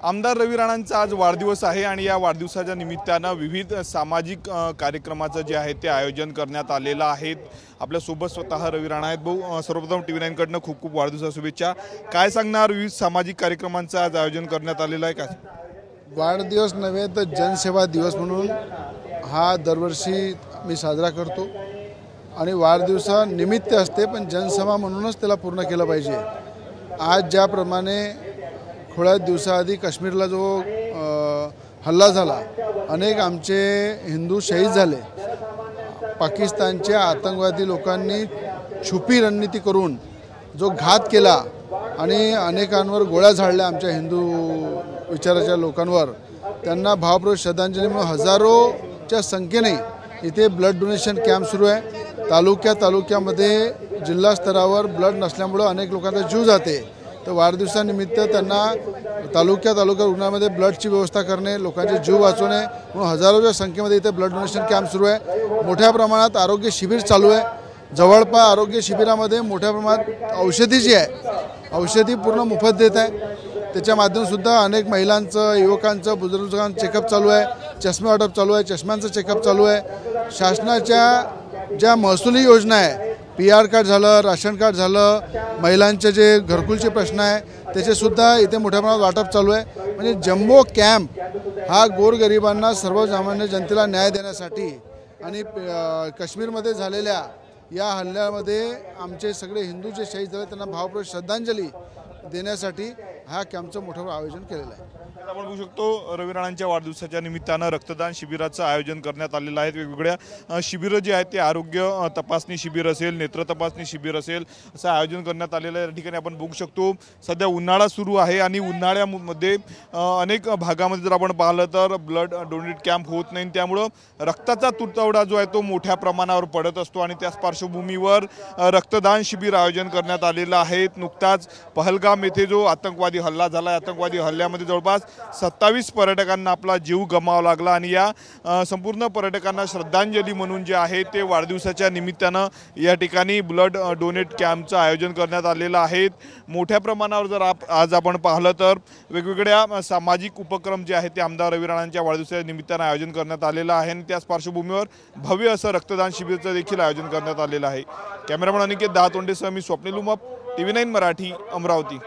आमदार रवी राणांचा आज वाढदिवस आहे आणि या वाढदिवसाच्या निमित्तानं विविध सामाजिक कार्यक्रमाचं जे आहे ते आयोजन करण्यात आलेलं आहे। आपल्या सोबत स्वतः रवी राणा आहेत। भाऊ, सर्वप्रथम TV9 कडनं खूप खूप वाढदिवसाच्या शुभेच्छा। काय सांगणार, विविध सामाजिक कार्यक्रमांचं आज आयोजन करण्यात आलेलं आहे? काय वाढदिवस नव्हे तर जनसेवा दिवस म्हणून हा दरवर्षी मी साजरा करतो आणि वाढदिवसानिमित्त असते, पण जनसेवा म्हणूनच त्याला पूर्ण केलं पाहिजे। आज ज्याप्रमाणे थोड्या दिवसाआधी काश्मीरला जो हल्ला झाला, अनेक आमचे हिंदू शहीद झाले। पाकिस्तानच्या आतंकवादी लोकांनी छुपी रणनीती करून जो घात केला आणि अनेकांवर गोळ्या झाडल्या आमच्या हिंदू विचाराच्या लोकांवर, त्यांना भावपूर्ण श्रद्धांजली म्हणून हजारोच्या संख्येने इथे ब्लड डोनेशन कॅम्प सुरू आहे। तालुक्यामध्ये जिल्हा स्तरावर ब्लड नसल्यामुळे अनेक लोकांचा जीव जाते, तर वाढदिवसानिमित्त त्यांना तालुक्या रुग्णालयामध्ये ब्लडची व्यवस्था करणे, लोकांचे जीव वाचवणे म्हणून हजारोच्या संख्येमध्ये इथे ब्लड डोनेशन कॅम्प सुरू आहे। मोठ्या प्रमाणात आरोग्य शिबिर चालू आहे। जवळपास आरोग्य शिबिरामध्ये मोठ्या प्रमाणात औषधी जी आहे, औषधी पूर्ण मोफत देत आहे। त्याच्या माध्यमातूनसुद्धा अनेक महिलांचं, युवकांचं, बुजुर्गांचं चेकअप चालू आहे। चष्मे वाटप चालू आहे, चष्म्यांचं चेकअप चालू आहे। शासनाच्या ज्या महसुली योजना आहे, PR कार्ड झालं, राशन कार्ड झालं, महिलांचे जे घरकुलचे प्रश्न आहे त्याचेसुद्धा इथे मोठ्या प्रमाणात वाटप चालू आहे। म्हणजे जम्बो कॅम्प हा गोरगरिबांना, सर्वसामान्य जनतेला न्याय देण्यासाठी आणि काश्मीरमध्ये झालेल्या या हल्ल्यामध्ये आमचे सगळे हिंदू जे शहीद झाले त्यांना भावपूर्ण श्रद्धांजली देण्यासाठी हा कॅम्पचं मोठं आयोजन केलेलं आहे। आपण बघू शकतो रवी राणांच्या वाढदिवसाच्या निमित्तानं रक्तदान शिबिराचं आयोजन करण्यात आलेलं आहे। वेगवेगळ्या शिबिरं जे आहेत ते आरोग्य तपासणी शिबिर असेल, नेत्र तपासणी शिबिर असेल, असं आयोजन करण्यात आलेलं आहे। या ठिकाणी आपण बघू शकतो सध्या उन्हाळा सुरू आहे आणि उन्हाळ्यामध्ये अनेक भागामध्ये जर आपण पाहिलं तर ब्लड डोनेट कॅम्प होत नाही, त्यामुळं रक्ताचा तुटवडा जो आहे तो मोठ्या प्रमाणावर पडत असतो आणि त्याच पार्श्वभूमीवर रक्तदान शिबिर आयोजन करण्यात आलेलं आहे। नुकताच पहलगाम येथे जो आतंकवादी हल्ला झाला, आतंकवादी हल्ल्यामध्ये जवळपास 27 पर्यटकांना आपला जीव गमावा लागला आणि या संपूर्ण पर्यटकांना श्रद्धांजली म्हणून जे आहे ते वाढदिवसाच्या निमित्तानं या ठिकाणी ब्लड डोनेट कॅम्पचं आयोजन करण्यात आलेलं आहे। मोठ्या प्रमाणावर जर आज आपण पाहिलं तर वेगवेगळ्या सामाजिक उपक्रम जे आहेत ते आमदार रवी राणांच्या वाढदिवसाच्या निमित्तानं आयोजन करण्यात आलेलं आहे आणि त्याच पार्श्वभूमीवर भव्य असं रक्तदान शिबिराचं देखील आयोजन करण्यात आलेलं आहे। कॅमेरामन अनिकेत दातोंडेसह मी स्वप्नील उमप, TV9 मराठी, अमरावती।